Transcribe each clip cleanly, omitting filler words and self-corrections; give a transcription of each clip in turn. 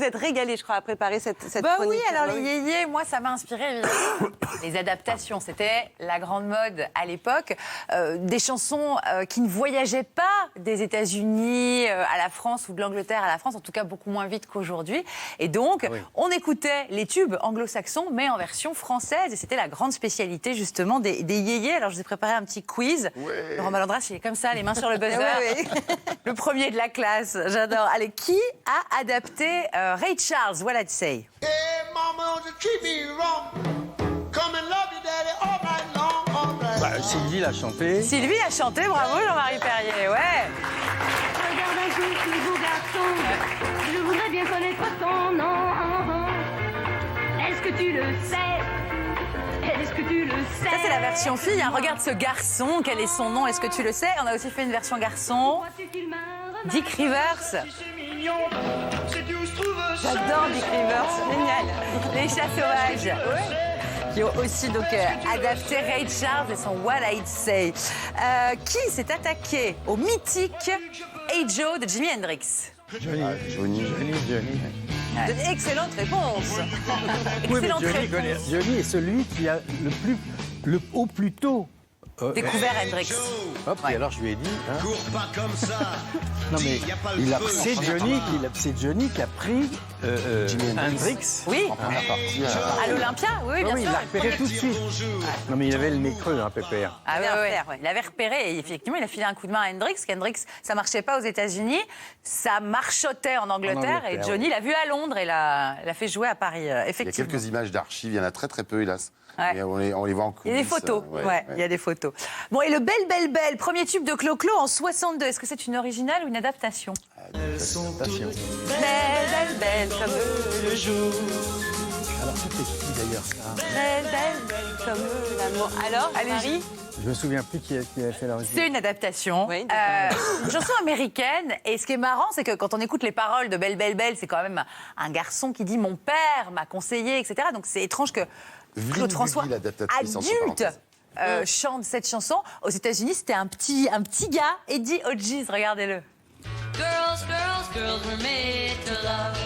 vous êtes régalés, je crois, à préparer cette Bah chronique. oui, alors les yéyés, moi, ça m'a inspiré évidemment. Les adaptations, c'était la grande mode à l'époque. Des chansons qui ne voyageaient pas des États-Unis à la France ou de l'Angleterre à la France, en tout cas beaucoup moins vite qu'aujourd'hui. Et donc, on écoutait les tubes anglo-saxons, mais en version française. Et c'était la grande spécialité, justement, des yéyés. Alors, je vous ai préparé un petit quiz. Laurent Malandras, il est comme ça, les mains sur le buzzer. Le premier de la classe, j'adore. Allez, qui a adapté Ray Charles, What I'd Say? Hey, mama, don't you treat me wrong. Come and love your daddy all night long, all night Bah, Sylvie l'a chanté. Sylvie a chanté, bravo Jean-Marie Perrier, ouais. Regarde un jour ce beau garçon, je voudrais bien connaître ton nom. Est-ce que tu le sais? Est-ce que tu le sais? Ça, c'est la version fille. Hein. Regarde ce garçon, quel est son nom? Est-ce que tu le sais? On a aussi fait une version garçon. Dick Rivers. J'adore Dick Rivers, génial. Les chats sauvages. Qui ont aussi donc adapté Ray Charles et son What I'd Say. Qui s'est attaqué au mythique Hey Joe de Jimi Hendrix? Johnny. Excellente réponse. Oui, mais Excellente réponse. Johnny est celui qui a au plus tôt Découvert Hendrix. Hop, et alors je lui ai dit. Hein, Cours pas comme ça. non mais c'est Johnny qui a pris Hendrix. Oui. En première partie. À l'Olympia, oui, bien Oui, il sûr. l'a repéré tout de suite. Non mais il avait le nez creux, hein, Pépère. Ah ouais. Il avait repéré et effectivement, il a filé un coup de main à Hendrix. Hendrix, ça marchait pas aux États-Unis, ça marchotait en Angleterre. Et Johnny l'a vu à Londres et l'a fait jouer à Paris, Il y a effectivement. quelques images d'archives, il y en a très très peu, hélas. Ouais. Mais on les voit en coulisses. Il y a des photos, il y a des photos. Bon, et le Belle, premier tube de Clo-Clo en 62, est-ce que c'est une originale ou une adaptation? Attention. Belle, comme le jour. Alors c'était qui d'ailleurs ça? Belle, comme l'amour. Alors, allez-y. Je me souviens plus qui avait fait l'origine. C'est une adaptation, Oui, une chanson américaine. Et ce qui est marrant, c'est que quand on écoute les paroles de Belle, c'est quand même un garçon qui dit « mon père m'a conseillé », etc. Donc c'est étrange que Claude François, adulte, chante cette chanson. Aux États-Unis, c'était un petit gars, Eddie Hodges, regardez-le. Girls were made to love.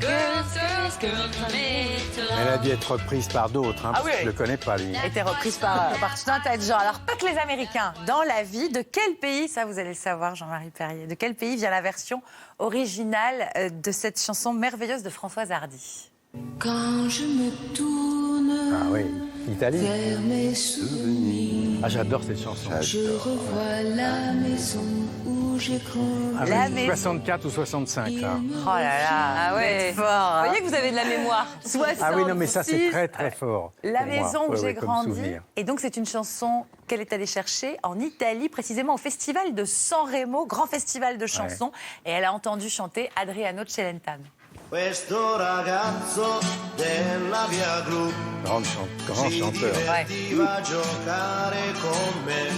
Girls were made to love. Elle a dû être reprise par d'autres, hein, parce que je le connais pas lui. Elle a été reprise par tout un tas de gens. Alors, pas que les Américains. Dans la vie, de quel pays, ça vous allez le savoir, Jean-Marie Perrier, de quel pays vient la version originale de cette chanson merveilleuse de Françoise Hardy? Quand je me tourne Ah oui, Italie. vers mes souvenirs, Ah j'adore cette chanson. je revois la maison où j'ai grandi. Ah, La oui, maison. 64 ou 65 là. Oh là là, ouais. Fort. Hein. Vous voyez que vous avez de la mémoire. 66. Ah oui, non mais ça c'est très très fort. La pour moi. maison où Ouais, j'ai ouais, comme grandi. souvenir. Et donc, c'est une chanson qu'elle est allée chercher en Italie, précisément au festival de San Remo, grand festival de chansons. Et elle a entendu chanter Adriano Celentano. Questo ragazzo della via Gru Grand chanteur. divertiva a giocare con me,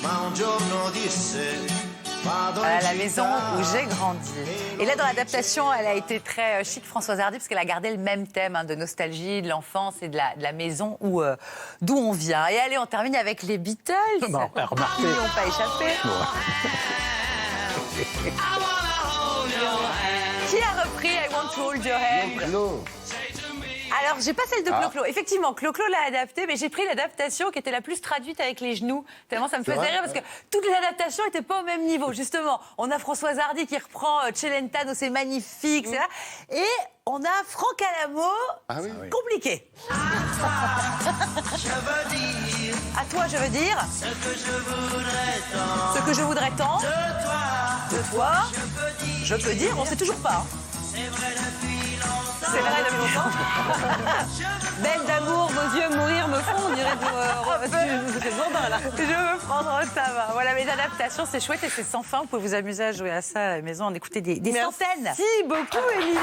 ma un giorno disse vado Voilà in la maison città. où j'ai grandi. Et là, dans l'adaptation, elle a été très chic, Françoise Hardy, parce qu'elle a gardé le même thème de nostalgie, de l'enfance et de la maison d'où on vient. Et allez, on termine avec les Beatles. Bon, remarquez. Ils n'ont pas échappé. Qui a repris I Want to Hold Your Hand? Alors, j'ai pas celle de Clo-Clo. Effectivement, Clo-Clo l'a adaptée, mais j'ai pris l'adaptation qui était la plus traduite avec les genoux. Tellement ça me faisait rire, parce que toutes les adaptations n'étaient pas au même niveau. Justement, on a Françoise Hardy qui reprend Celentano, c'est magnifique, etc. Et on a Franck Alamo, compliqué. À toi, je veux dire. Ce que je voudrais tant. De toi. Je peux dire, on sait toujours pas. C'est vrai depuis longtemps. Belle d'amour, vos yeux mourir me font, on dirait c'est Jourdain là. Je veux prendre ta main. Voilà, mes adaptations, c'est chouette et c'est sans fin. Vous pouvez vous amuser à jouer à ça à la maison, en écouter des centaines. Merci beaucoup, Émilie.